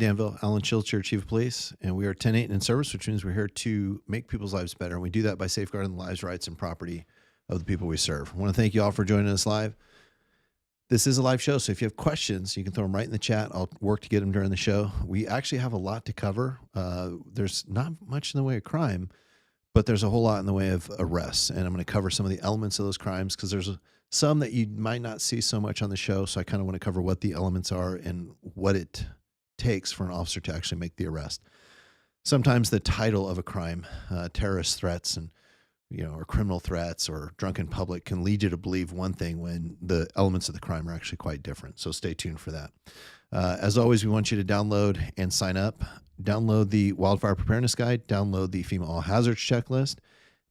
Danville. Alan Schultz here, Chief of Police, and we are 10-8 in service, which means we're here to make people's lives better, and we do that by safeguarding the lives, rights, and property of the people we serve. I want to thank you all for joining us live. This is a live show, so if you have questions, you can throw them right in the chat. I'll work to get them during the show. We actually have a lot to cover. There's not much in the way of crime, but there's a whole lot in the way of arrests, and I'm going to cover some of the elements of those crimes because there's some that you might not see so much on the show, so I kind of want to cover what the elements are and what it takes for an officer to actually make the arrest. Sometimes the title of a crime, terrorist threats and or criminal threats or drunken public, can lead you to believe one thing when the elements of the crime are actually quite different. So stay tuned for that. As always, we want you to download and sign up. Download the Wildfire Preparedness Guide. Download the FEMA All Hazards Checklist.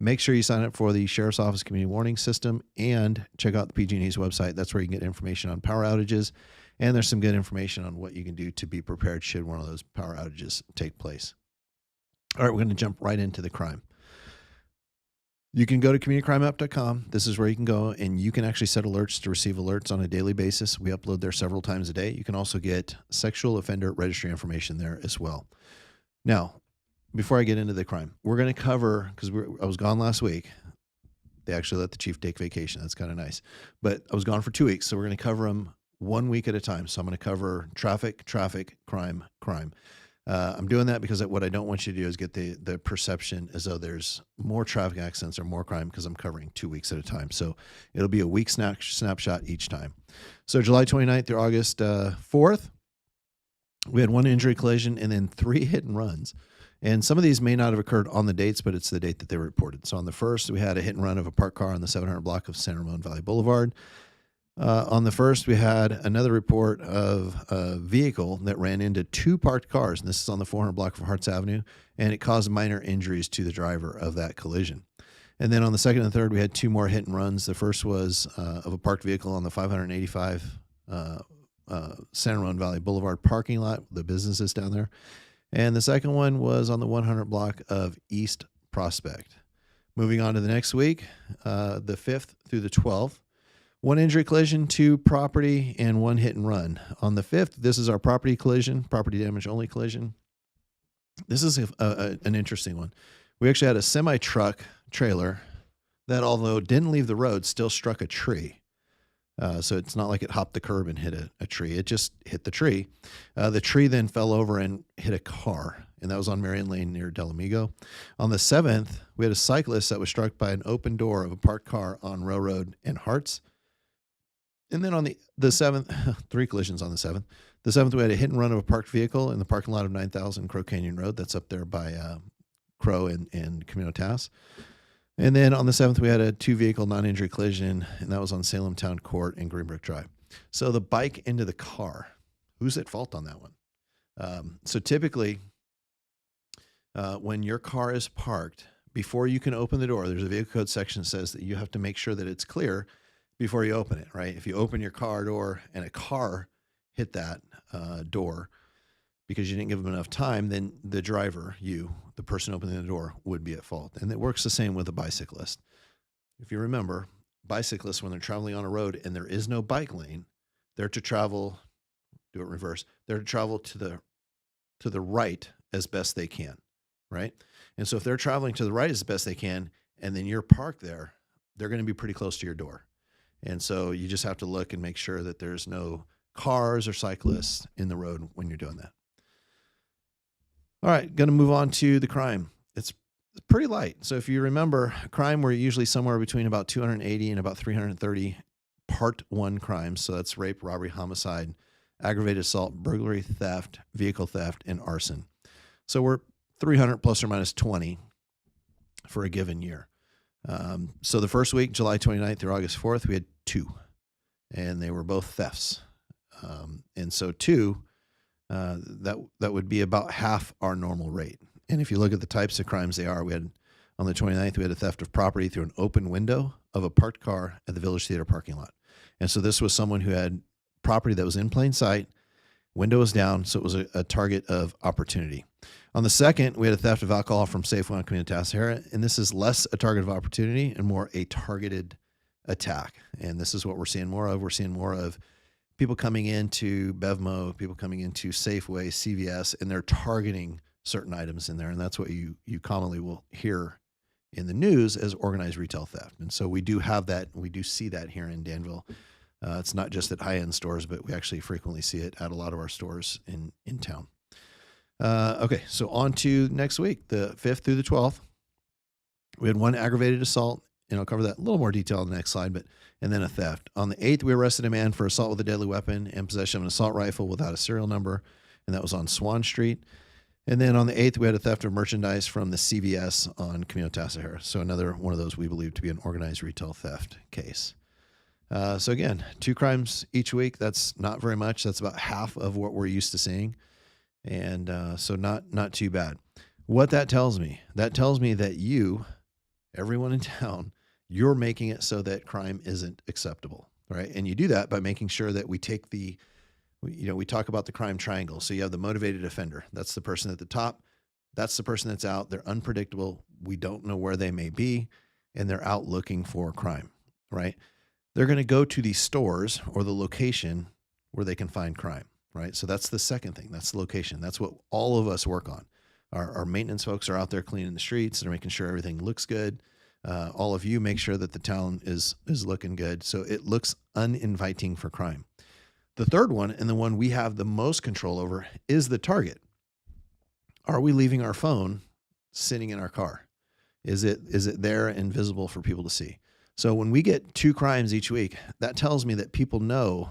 Make sure you sign up for the Sheriff's Office Community Warning System and check out the PG&E's website. That's where you can get information on power outages. And there's some good information on what you can do to be prepared should one of those power outages take place. All right, we're going to jump right into the crime. You can go to communitycrimeapp.com. This is where you can go, and you can actually set alerts to receive alerts on a daily basis. We upload there several times a day. You can also get sexual offender registry information there as well. Now, before I get into the crime, we're going to cover, because I was gone last week. They actually let the chief take vacation. That's kind of nice. But I was gone for 2 weeks, so we're going to cover them 1 week at a time. So I'm going to cover traffic, crime. I'm doing that because what I don't want you to do is get the perception as though there's more traffic accidents or more crime, because I'm covering 2 weeks at a time. So it'll be a week snapshot each time. So July 29th through August 4th, we had 1 injury collision and then 3 hit and runs. And some of these may not have occurred on the dates, but it's the date that they were reported. So on the 1st, we had a hit and run of a parked car on the 700 block of San Ramon Valley Boulevard. On the 1st, we had another report of a vehicle that ran into 2 parked cars, and this is on the 400 block of Harts Avenue, and it caused minor injuries to the driver of that collision. And then on the 2nd and 3rd, we had 2 more hit and runs. The first was of a parked vehicle on the 585 San Ramon Valley Boulevard parking lot, the businesses down there. And the second one was on the 100 block of East Prospect. Moving on to the next week, the 5th through the 12th, 1 injury collision, 2 property, and 1 hit and run. On the 5th, this is our property collision, property damage only collision. This is an interesting one. We actually had a semi-truck trailer that, although didn't leave the road, still struck a tree. So it's not like it hopped the curb and hit a tree. It just hit the tree. The tree then fell over and hit a car, and that was on Marion Lane near Del Amigo. On the 7th, we had a cyclist that was struck by an open door of a parked car on Railroad and Harts. And then on the 7th, 3 collisions on the 7th. The 7th, we had a hit and run of a parked vehicle in the parking lot of 9000 Crow Canyon Road. That's up there by Crow and Camino Tass. And then on the 7th, we had a 2-vehicle non-injury collision, and that was on Salem Town Court and Greenbrook Drive. So the bike into the car, who's at fault on that one? So typically, when your car is parked, before you can open the door, there's a vehicle code section that says that you have to make sure that it's clear before you open it, right? If you open your car door and a car hit that door because you didn't give them enough time, then the driver, the person opening the door, would be at fault. And it works the same with a bicyclist. If you remember, bicyclists, when they're traveling on a road and there is no bike lane, they're to travel, do it reverse, they're to travel to the right as best they can, right? And so if they're traveling to the right as best they can, and then you're parked there, they're going to be pretty close to your door. And so you just have to look and make sure that there's no cars or cyclists in the road when you're doing that. All right, going to move on to the crime. It's pretty light. So if you remember, a crime, we're usually somewhere between about 280 and about 330 Part 1 crimes. So that's rape, robbery, homicide, aggravated assault, burglary, theft, vehicle theft, and arson. So we're 300 plus or minus 20 for a given year. So the first week, July 29th through August 4th, we had 2, and they were both thefts. And so 2, that would be about half our normal rate. And if you look at the types of crimes they are, we had on the 29th, we had a theft of property through an open window of a parked car at the Village Theater parking lot. And so this was someone who had property that was in plain sight, window was down, so it was a target of opportunity. On the 2nd, we had a theft of alcohol from Safeway on Camino Tassajara, and this is less a target of opportunity and more a targeted attack. And this is what we're seeing more of. We're seeing more of people coming into Bevmo, people coming into Safeway, CVS, and they're targeting certain items in there. And that's what you commonly will hear in the news as organized retail theft. And so we do have that. We do see that here in Danville. It's not just at high-end stores, but we actually frequently see it at a lot of our stores in town. Okay, so on to next week, the 5th through the 12th. We had one aggravated assault, and I'll cover that in a little more detail on the next slide, and then a theft. On the 8th, we arrested a man for assault with a deadly weapon and possession of an assault rifle without a serial number, and that was on Swan Street. And then on the 8th, we had a theft of merchandise from the CVS on Camino Tasajara. So another one of those we believe to be an organized retail theft case. So again, 2 crimes each week. That's not very much. That's about half of what we're used to seeing. And so not too bad. What that tells me that you, everyone in town, you're making it so that crime isn't acceptable, right? And you do that by making sure that we take we talk about the crime triangle. So you have the motivated offender. That's the person at the top. That's the person that's out. They're unpredictable. We don't know where they may be, and they're out looking for crime, right? They're going to go to the stores or the location where they can find crime, right? So that's the second thing. That's the location. That's what all of us work on. Our maintenance folks are out there cleaning the streets. They're making sure everything looks good. All of you make sure that the town is looking good, so it looks uninviting for crime. The third one, and the one we have the most control over, is the target. Are we leaving our phone sitting in our car? Is it there and visible for people to see? So when we get 2 crimes each week, that tells me that people know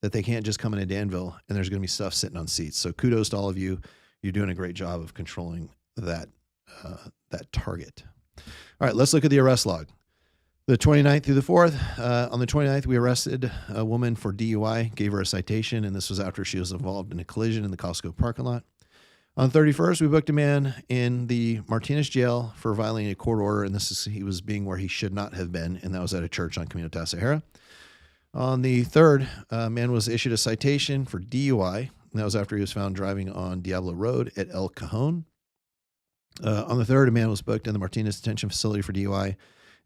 that they can't just come into Danville and there's going to be stuff sitting on seats. So kudos to all of you. You're doing a great job of controlling that target. All right, let's look at the arrest log. The 29th through the 4th. On the 29th, we arrested a woman for DUI, gave her a citation, and this was after she was involved in a collision in the Costco parking lot. On the 31st, we booked a man in the Martinez jail for violating a court order, and he was being where he should not have been, and that was at a church on Camino Tasajara. On the 3rd, a man was issued a citation for DUI, and that was after he was found driving on Diablo Road at El Cajon. On the 3rd, a man was booked in the Martinez detention facility for DUI,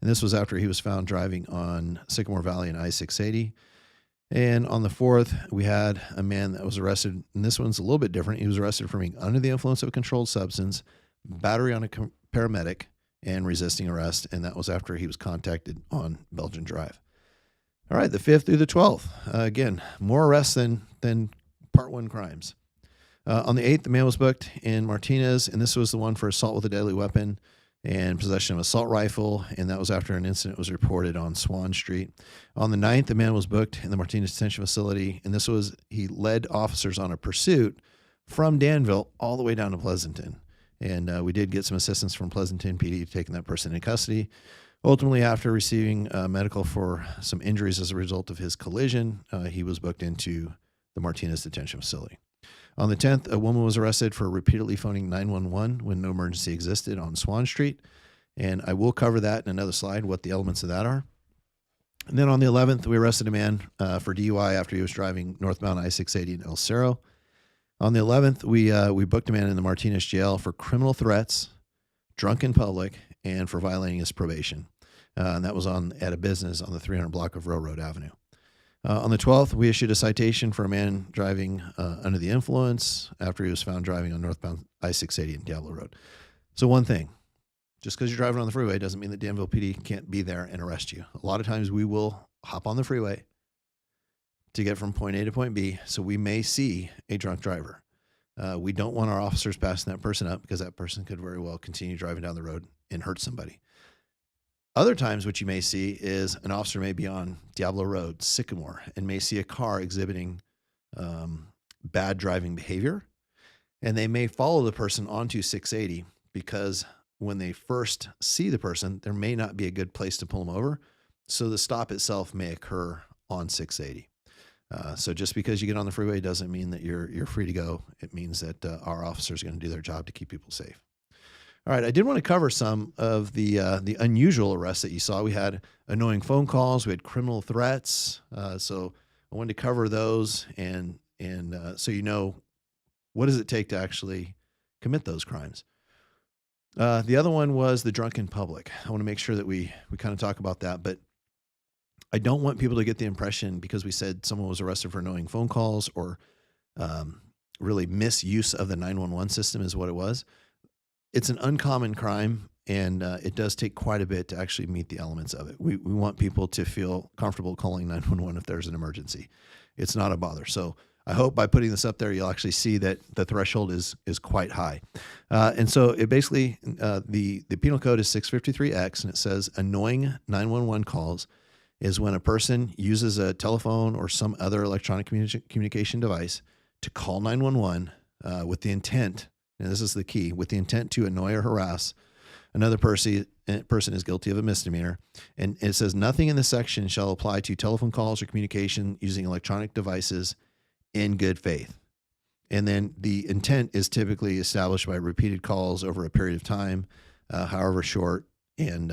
and this was after he was found driving on Sycamore Valley and I-680. And on the 4th, we had a man that was arrested, and this one's a little bit different. He was arrested for being under the influence of a controlled substance, battery on a paramedic, and resisting arrest, and that was after he was contacted on Belgian Drive. All right, the 5th through the 12th. Again, more arrests than Part 1 crimes. On the 8th, the man was booked in Martinez, and this was the one for assault with a deadly weapon and possession of an assault rifle, and that was after an incident was reported on Swan Street. On the 9th, the man was booked in the Martinez detention facility, and he led officers on a pursuit from Danville all the way down to Pleasanton. And we did get some assistance from Pleasanton PD taking that person into custody. Ultimately, after receiving medical for some injuries as a result of his collision, he was booked into the Martinez detention facility. On the 10th, a woman was arrested for repeatedly phoning 911 when no emergency existed on Swan Street. And I will cover that in another slide, what the elements of that are. And then on the 11th, we arrested a man for DUI after he was driving northbound I-680 in El Cerro. On the 11th, we booked a man in the Martinez jail for criminal threats, drunk in public, and for violating his probation. And that was at a business on the 300 block of Railroad Avenue. On the 12th, we issued a citation for a man driving under the influence after he was found driving on northbound I-680 in Diablo Road. So one thing, just because you're driving on the freeway doesn't mean that Danville PD can't be there and arrest you. A lot of times we will hop on the freeway to get from point A to point B, so we may see a drunk driver. We don't want our officers passing that person up because that person could very well continue driving down the road and hurt somebody. Other times what you may see is an officer may be on Diablo Road, Sycamore, and may see a car exhibiting bad driving behavior, and they may follow the person onto 680 because when they first see the person, there may not be a good place to pull them over, so the stop itself may occur on 680. So just because you get on the freeway doesn't mean that you're free to go. It means that our officers are going to do their job to keep people safe. All right, I did want to cover some of the unusual arrests that you saw. We had annoying phone calls, we had criminal threats. So I wanted to cover those, and so you know what does it take to actually commit those crimes. The other one was the drunk in public. I want to make sure that we kind of talk about that. But I don't want people to get the impression because we said someone was arrested for annoying phone calls or really misuse of the 911 system is what it was. It's an uncommon crime, and it does take quite a bit to actually meet the elements of it. We want people to feel comfortable calling 911 if there's an emergency. It's not a bother. So I hope by putting this up there, you'll actually see that the threshold is quite high. And so it basically, the penal code is 653X, and it says annoying 911 calls is when a person uses a telephone or some other electronic communication device to call 911 with the intent, and this is the key, with the intent to annoy or harass another person is guilty of a misdemeanor. And it says nothing in this section shall apply to telephone calls or communication using electronic devices in good faith. And then the intent is typically established by repeated calls over a period of time, however short. And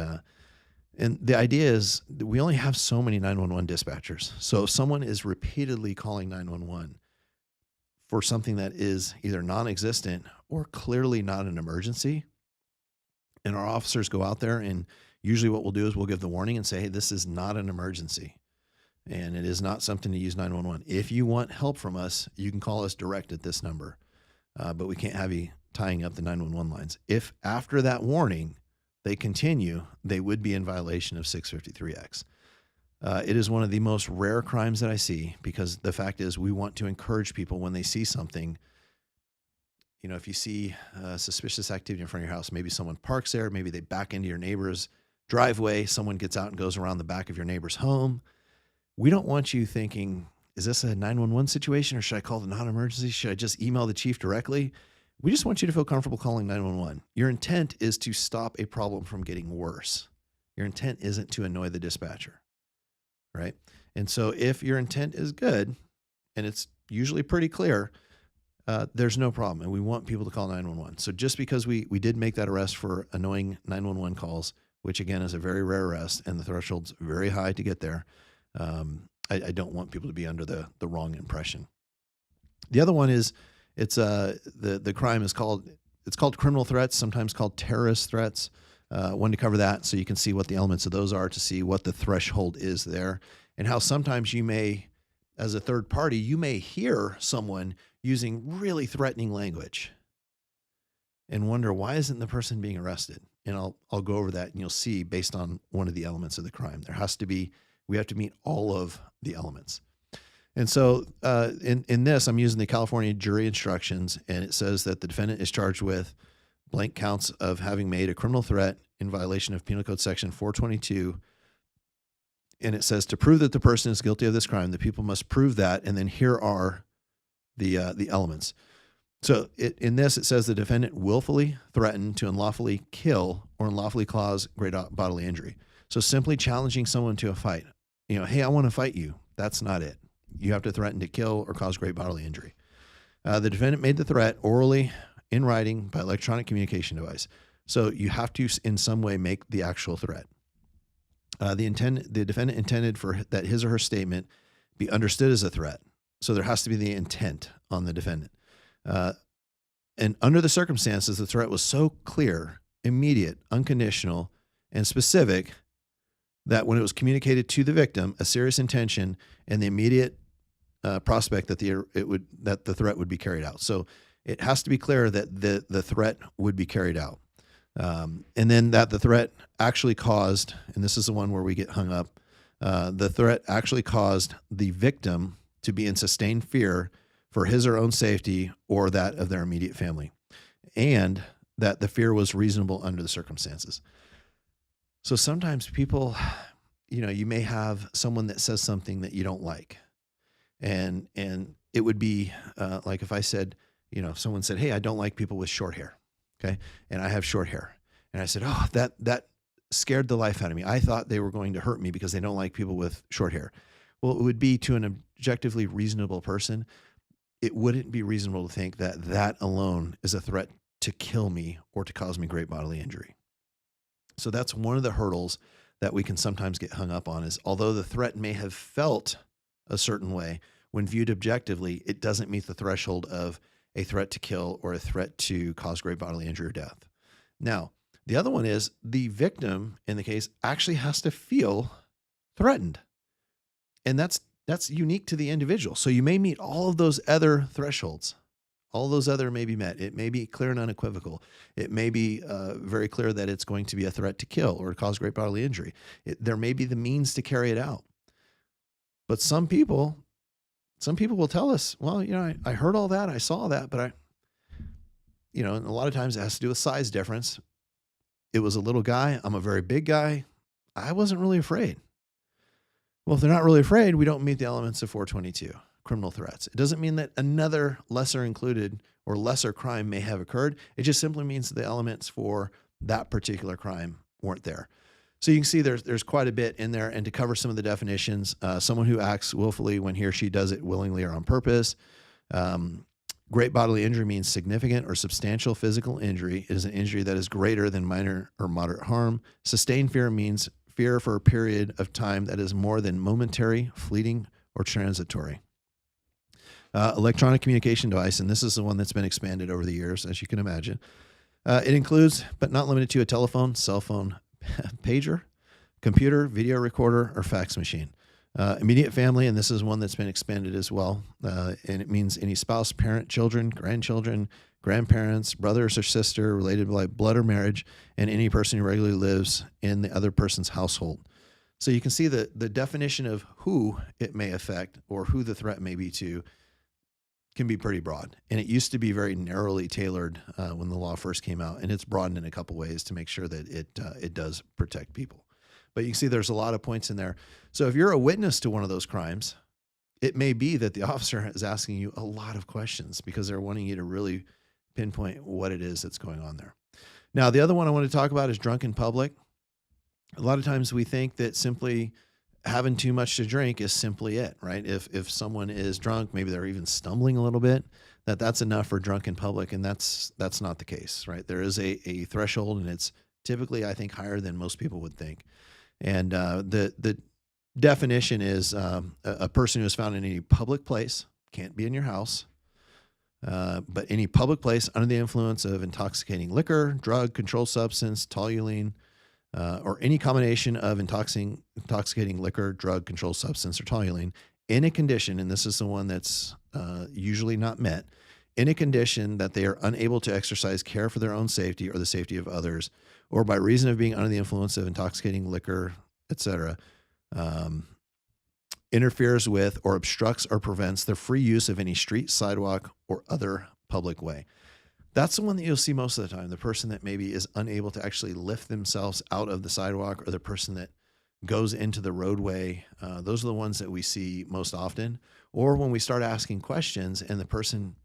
the idea is that we only have so many 911 dispatchers. So if someone is repeatedly calling 911 for something that is either non-existent or clearly not an emergency, and our officers go out there, and usually what we'll do is we'll give the warning and say, hey, this is not an emergency, and it is not something to use 911. If you want help from us, you can call us direct at this number, but we can't have you tying up the 911 lines. If after that warning they continue, they would be in violation of 653X. It is one of the most rare crimes that I see, because the fact is we want to encourage people when they see something. You know, if you see suspicious activity in front of your house, maybe someone parks there, maybe they back into your neighbor's driveway, someone gets out and goes around the back of your neighbor's home. We don't want you thinking, is this a 911 situation, or should I call the non-emergency? Should I just email the chief directly? We just want you to feel comfortable calling 911. Your intent is to stop a problem from getting worse. Your intent isn't to annoy the dispatcher, right? And so if your intent is good, and it's usually pretty clear, there's no problem. And we want people to call 911. So just because we did make that arrest for annoying 911 calls, which again is a very rare arrest, and the threshold's very high to get there, I don't want people to be under the wrong impression. The other one is, the crime is called criminal threats, sometimes called terrorist threats. Wanted to cover that so you can see what the elements of those are, to see what the threshold is there, and how sometimes you may, as a third party, you may hear someone using really threatening language and wonder, why isn't the person being arrested? And I'll go over that, and you'll see based on one of the elements of the crime. We have to meet all of the elements. And so in this, I'm using the California jury instructions, and it says that the defendant is charged with blank counts of having made a criminal threat in violation of Penal Code Section 422. And it says, to prove that the person is guilty of this crime, the people must prove that, and then here are the elements. So in this, it says the defendant willfully threatened to unlawfully kill or unlawfully cause great bodily injury. So simply challenging someone to a fight, hey, I want to fight you. That's not it. You have to threaten to kill or cause great bodily injury. The defendant made the threat orally, in writing, by electronic communication device. So you have to in some way make the actual threat. The defendant intended for that his or her statement be understood as a threat. So there has to be the intent on the defendant. And under the circumstances, the threat was so clear, immediate, unconditional, and specific that when it was communicated to the victim, a serious intention and the immediate prospect that the threat would be carried out. So it has to be clear that the threat would be carried out. And then that the threat actually caused, and this is the one where we get hung up, the threat actually caused the victim to be in sustained fear for his or own safety or that of their immediate family, and that the fear was reasonable under the circumstances. So sometimes people, you may have someone that says something that you don't like, and it would be like if I said, if someone said, hey, I don't like people with short hair. Okay. And I have short hair. And I said, oh, that scared the life out of me. I thought they were going to hurt me because they don't like people with short hair. Well, it would be to an objectively reasonable person. It wouldn't be reasonable to think that alone is a threat to kill me or to cause me great bodily injury. So that's one of the hurdles that we can sometimes get hung up on, is although the threat may have felt a certain way, when viewed objectively, it doesn't meet the threshold of a threat to kill or a threat to cause great bodily injury or death. Now, the other one is the victim in the case actually has to feel threatened. And that's unique to the individual. So you may meet all of those other thresholds. All those other may be met. It may be clear and unequivocal. It may be very clear that it's going to be a threat to kill or cause great bodily injury. There may be the means to carry it out. But some people will tell us, well, I heard all that, I saw that, but and a lot of times it has to do with size difference. It was a little guy. I'm a very big guy. I wasn't really afraid. Well, if they're not really afraid, we don't meet the elements of 422, criminal threats. It doesn't mean that another lesser included or lesser crime may have occurred. It just simply means the elements for that particular crime weren't there. So you can see there's quite a bit in there. And to cover some of the definitions, someone who acts willfully when he or she does it willingly or on purpose. Great bodily injury means significant or substantial physical injury. It is an injury that is greater than minor or moderate harm. Sustained fear means fear for a period of time that is more than momentary, fleeting, or transitory. Electronic communication device, and this is the one that's been expanded over the years, as you can imagine. It includes, but not limited to, a telephone, cell phone, pager, computer, video recorder, or fax machine. Immediate family, and this is one that's been expanded as well. And it means any spouse, parent, children, grandchildren, grandparents, brothers or sister related by blood or marriage, and any person who regularly lives in the other person's household. So you can see the definition of who it may affect or who the threat may be to can be pretty broad. And it used to be very narrowly tailored when the law first came out, and it's broadened in a couple ways to make sure that it does protect people. But you can see there's a lot of points in there. So if you're a witness to one of those crimes, it may be that the officer is asking you a lot of questions because they're wanting you to really pinpoint what it is that's going on there. Now, the other one I want to talk about is drunk in public. A lot of times we think that simply having too much to drink is simply it, right? If someone is drunk, maybe they're even stumbling a little bit, that's enough for drunk in public, and that's not the case, right? There is a threshold, and it's typically, I think, higher than most people would think. And the definition is a person who is found in any public place, can't be in your house, but any public place under the influence of intoxicating liquor, drug, controlled substance, toluene, or any combination of intoxicating liquor, drug, controlled substance, or toluene in a condition, and this is the one that's usually not met, in a condition that they are unable to exercise care for their own safety or the safety of others, or by reason of being under the influence of intoxicating liquor, etc., interferes with or obstructs or prevents the free use of any street, sidewalk, or other public way. That's the one that you'll see most of the time, the person that maybe is unable to actually lift themselves out of the sidewalk, or the person that goes into the roadway. Those are the ones that we see most often. Or when we start asking questions and the person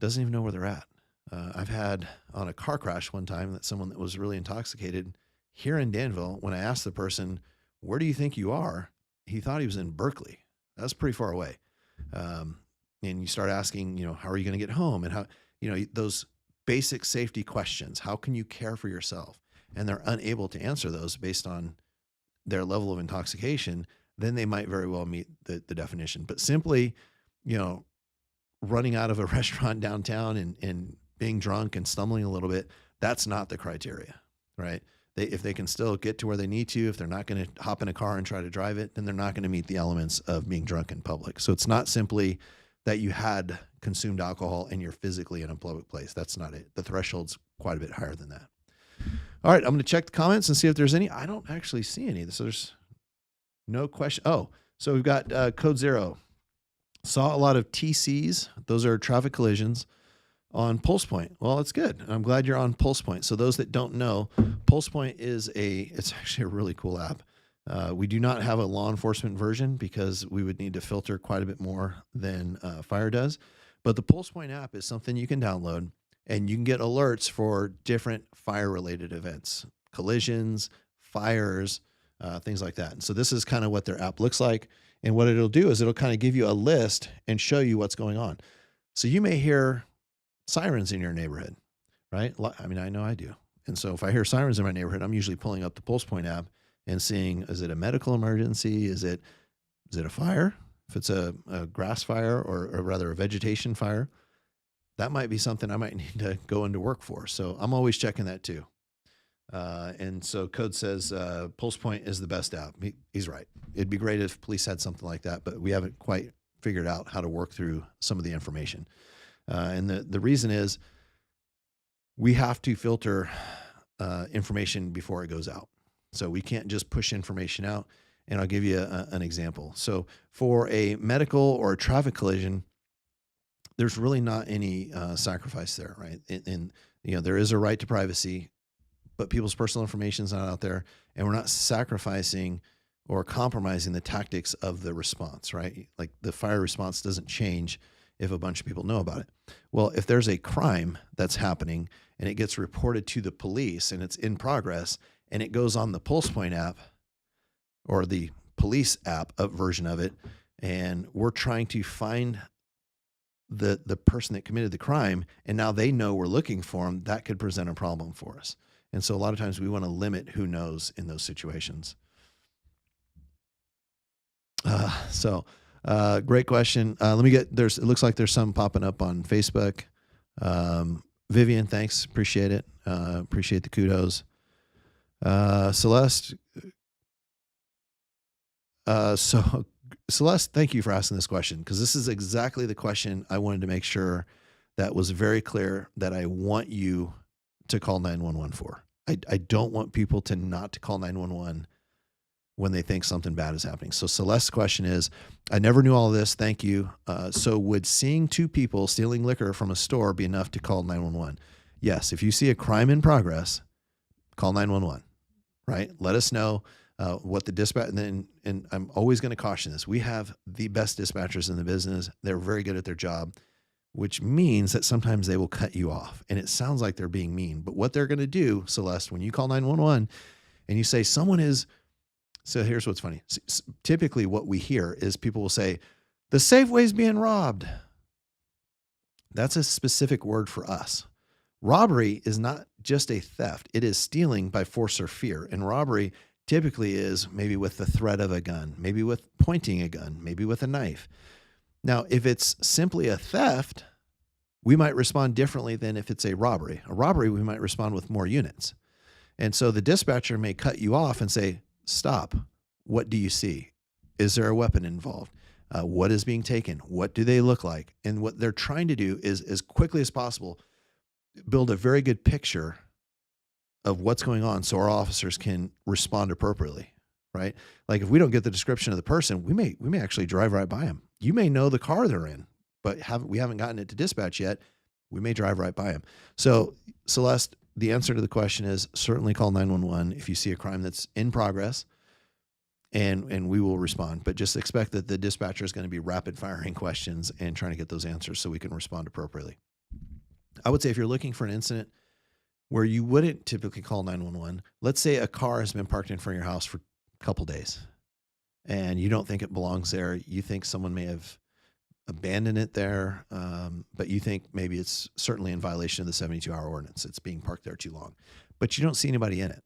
doesn't even know where they're at. I've had on a car crash one time that someone that was really intoxicated here in Danville, when I asked the person, where do you think you are? He thought he was in Berkeley. That's pretty far away. And you start asking, how are you going to get home? And how, those basic safety questions. How can you care for yourself? And they're unable to answer those based on their level of intoxication. Then they might very well meet the definition. But simply, running out of a restaurant downtown and being drunk and stumbling a little bit, that's not the criteria, right? If they can still get to where they need to, if they're not going to hop in a car and try to drive it, then they're not going to meet the elements of being drunk in public. So it's not simply that you had consumed alcohol and you're physically in a public place. That's not it. The threshold's quite a bit higher than that. All right, I'm going to check the comments and see if there's any. I don't actually see any. So there's no question. Oh, so we've got Code Zero. Saw a lot of TCs. Those are traffic collisions on Pulse Point. Well, it's good. I'm glad you're on Pulse Point. So those that don't know, Pulse Point it's actually a really cool app. We do not have a law enforcement version because we would need to filter quite a bit more than Fire does. But the Pulse Point app is something you can download, and you can get alerts for different fire-related events, collisions, fires, things like that. And so this is kind of what their app looks like. And what it'll do is it'll kind of give you a list and show you what's going on. So you may hear sirens in your neighborhood, right? I mean, I know I do. And so if I hear sirens in my neighborhood, I'm usually pulling up the Pulse Point app and seeing, is it a medical emergency? Is it a fire? If it's a grass fire or rather a vegetation fire, that might be something I might need to go into work for. So I'm always checking that too. And so code says Pulse Point is the best app. He's right. It'd be great if police had something like that, but we haven't quite figured out how to work through some of the information. And the reason is we have to filter information before it goes out. So we can't just push information out. And I'll give you an example. So for a medical or a traffic collision, there's really not any sacrifice there, right? And there is a right to privacy, but people's personal information is not out there, and we're not sacrificing or compromising the tactics of the response, right? Like the fire response doesn't change if a bunch of people know about it. Well, if there's a crime that's happening and it gets reported to the police and it's in progress and it goes on the Pulse Point app or the police app version of it, and we're trying to find the person that committed the crime, and now they know we're looking for them, that could present a problem for us. And so a lot of times we want to limit who knows in those situations. Great question. It looks like there's some popping up on Facebook. Vivian, thanks. Appreciate it. Appreciate the kudos. Celeste. Celeste, thank you for asking this question, because this is exactly the question I wanted to make sure that was very clear that I want you to call 911 for. I don't want people to not to call 911 when they think something bad is happening. So Celeste's question is, I never knew all of this. Thank you. So would seeing two people stealing liquor from a store be enough to call 911? Yes. If you see a crime in progress, call 911, right? Let us know what the dispatch, and I'm always going to caution this. We have the best dispatchers in the business. They're very good at their job, which means that sometimes they will cut you off. And it sounds like they're being mean, but what they're going to do, Celeste, when you call 911 and you say someone is, so here's what's funny. Typically what we hear is people will say, the Safeway's being robbed. That's a specific word for us. Robbery is not just a theft. It is stealing by force or fear. And robbery typically is maybe with the threat of a gun, maybe with pointing a gun, maybe with a knife. Now, if it's simply a theft, we might respond differently than if it's a robbery. A robbery, we might respond with more units. And so the dispatcher may cut you off and say, stop. What do you see? Is there a weapon involved? What is being taken? What do they look like? And what they're trying to do is, as quickly as possible, build a very good picture of what's going on so our officers can respond appropriately, right? Like if we don't get the description of the person, we may actually drive right by them. You may know the car they're in, but we haven't gotten it to dispatch yet. We may drive right by them. So Celeste, the answer to the question is certainly call 911 if you see a crime that's in progress, and we will respond. But just expect that the dispatcher is going to be rapid firing questions and trying to get those answers so we can respond appropriately. I would say if you're looking for an incident where you wouldn't typically call 911, let's say a car has been parked in front of your house for a couple days and you don't think it belongs there. You think someone may have abandoned it there, but you think maybe it's certainly in violation of the 72-hour ordinance. It's being parked there too long, but you don't see anybody in it.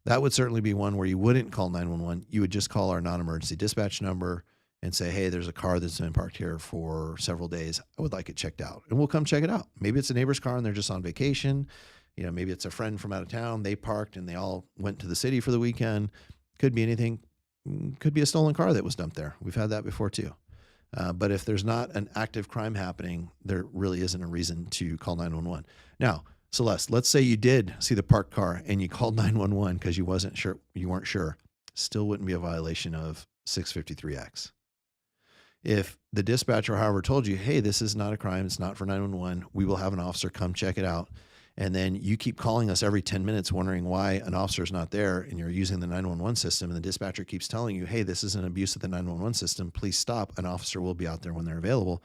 That would certainly be one where you wouldn't call 911. You would just call our non-emergency dispatch number and say, hey, there's a car that's been parked here for several days. I would like it checked out. And we'll come check it out. Maybe it's a neighbor's car and they're just on vacation. Maybe it's a friend from out of town. They parked and they all went to the city for the weekend. Could be anything. Could be a stolen car that was dumped there. We've had that before too. But if there's not an active crime happening, there really isn't a reason to call 911. Now, Celeste, let's say you did see the parked car and you called 911 because you weren't sure. Still wouldn't be a violation of 653X. If the dispatcher, however, told you, hey, this is not a crime, it's not for 911, we will have an officer come check it out. And then you keep calling us every 10 minutes wondering why an officer is not there, and you're using the 911 system, and the dispatcher keeps telling you, hey, this is an abuse of the 911 system, please stop. An officer will be out there when they're available.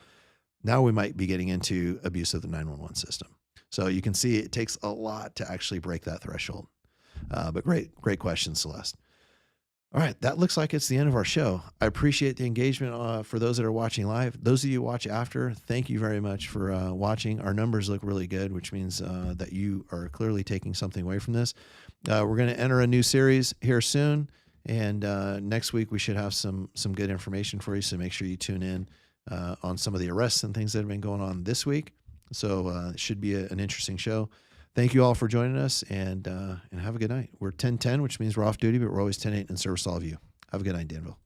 Now we might be getting into abuse of the 911 system. So you can see it takes a lot to actually break that threshold. But great question, Celeste. All right, that looks like it's the end of our show. I appreciate the engagement for those that are watching live. Those of you who watch after, thank you very much for watching. Our numbers look really good, which means that you are clearly taking something away from this. We're going to enter a new series here soon, and next week we should have some good information for you, so make sure you tune in on some of the arrests and things that have been going on this week. So it should be an interesting show. Thank you all for joining us, and have a good night. We're 10:10, which means we're off duty, but we're always 10:8 in service to all of you. Have a good night, Danville.